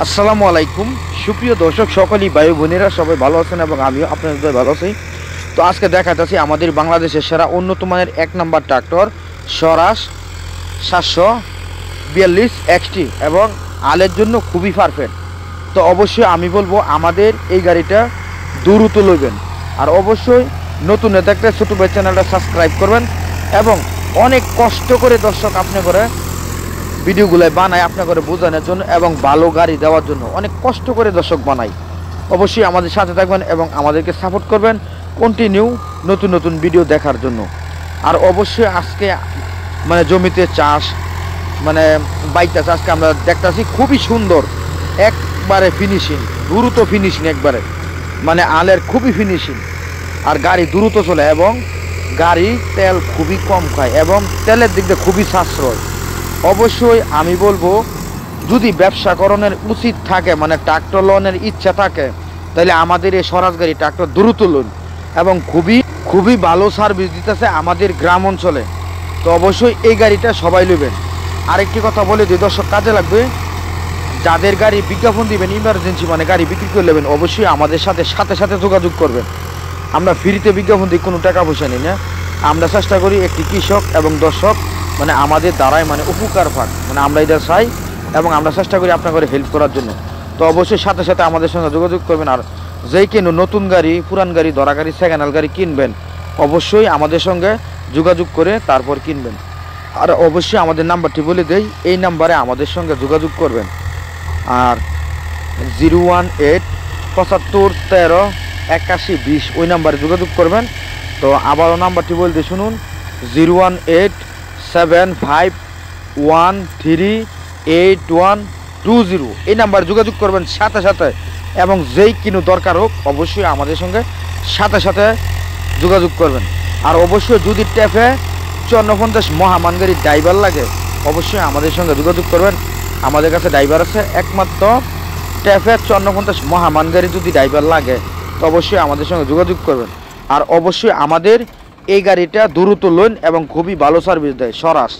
আসসালামু আলাইকুম সুপ্রিয় দর্শক সকলেই ভাই বোনেরা সবাই ভালো আছেন এবং আমিও আপনাদের ভালো আছি। তো আজকে দেখাচ্ছি আমাদের বাংলাদেশের সেরা উন্নত মানের এক নম্বর ট্রাক্টর স্বরাজ 742 এক্সটি এবং আলের জন্য খুবই পারফেক্ট। তো অবশ্যই আমি বলবো আমাদের এই গাড়িটা দ্রুত লইবেন, আর অবশ্যই নতুন থাকলে ছোটো ভাই চ্যানেলটা সাবস্ক্রাইব করবেন এবং অনেক কষ্ট করে দর্শক আপনি করে ভিডিওগুলো বানাই আপনার করে বোঝানোর জন্য এবং ভালো গাড়ি দেওয়ার জন্য অনেক কষ্ট করে দর্শক বানাই। অবশ্যই আমাদের সাথে থাকবেন এবং আমাদেরকে সাপোর্ট করবেন কন্টিনিউ নতুন নতুন ভিডিও দেখার জন্য। আর অবশ্যই আজকে জমিতে চাষ বাইকটা আজকে আমরা দেখতেছি খুবই সুন্দর, একবারে ফিনিশিং, দ্রুত ফিনিশিং, একবারে আলের খুবই ফিনিশিং। আর গাড়ি দ্রুত চলে এবং গাড়ি তেল খুবই কম খায় এবং তেলের দিক দিয়ে খুবই সাশ্রয়। অবশ্যই আমি বলবো যদি ব্যবসা করণের উচিত থাকে ট্রাক্টর লোনের ইচ্ছা থাকে তাহলে আমাদের এই স্বরাজ গাড়ি ট্রাক্টর দ্রুত লোন এবং খুবই ভালো সার্ভিস দিতেছে আমাদের গ্রাম অঞ্চলে। তো অবশ্যই এই গাড়িটা সবাই নেবেন। আরেকটি কথা বলে দিই দর্শক, কাজে লাগবে যাদের গাড়ি বিজ্ঞাপন দিবেন ইমার্জেন্সি গাড়ি বিক্রি করে নেবেন, অবশ্যই আমাদের সাথে সাথে যোগাযোগ করবেন। আমরা ফ্রিতে বিজ্ঞাপন দিই, কোনো টাকা পয়সা নিই না। আমরা চেষ্টা করি একটি কৃষক এবং দর্শক আমাদের দ্বারাই উপকার পাক, আমরা এটা চাই এবং আমরা চেষ্টা করি আপনার করে হেল্প করার জন্য। তো অবশ্যই সাথে আমাদের সঙ্গে যোগাযোগ করবেন। আর যেই কিনুন নতুন গাড়ি, পুরান গাড়ি, ধরা গাড়ি, সেকেন্ড হ্যান্ড গাড়ি কিনবেন অবশ্যই আমাদের সঙ্গে যোগাযোগ করে তারপর কিনবেন। আর অবশ্যই আমাদের নাম্বারটি বলে দেই, এই নাম্বারে আমাদের সঙ্গে যোগাযোগ করবেন। আর 018 75 13 81 20 ওই নাম্বারে যোগাযোগ করবেন। তো আবারও নাম্বারটি বলতে শুনুন, 018 75138120 এই নাম্বারে যোগাযোগ করবেন সাথে এবং যেই কিনু দরকার হোক অবশ্যই আমাদের সঙ্গে সাথে যোগাযোগ করবেন। আর অবশ্যই যদি ট্যাফে 5450 মহামান গাড়ির ড্রাইভার লাগে অবশ্যই আমাদের সঙ্গে যোগাযোগ করবেন। আমাদের কাছে ড্রাইভার আছে, একমাত্র ট্যাফে 5450 মহামান গাড়ি যদি ড্রাইভার লাগে তো অবশ্যই আমাদের সঙ্গে যোগাযোগ করবেন। আর অবশ্যই আমাদের এই গাড়িটা দ্রুত লোন এবং খুবই ভালো সার্ভিস দেয় স্বরাজ।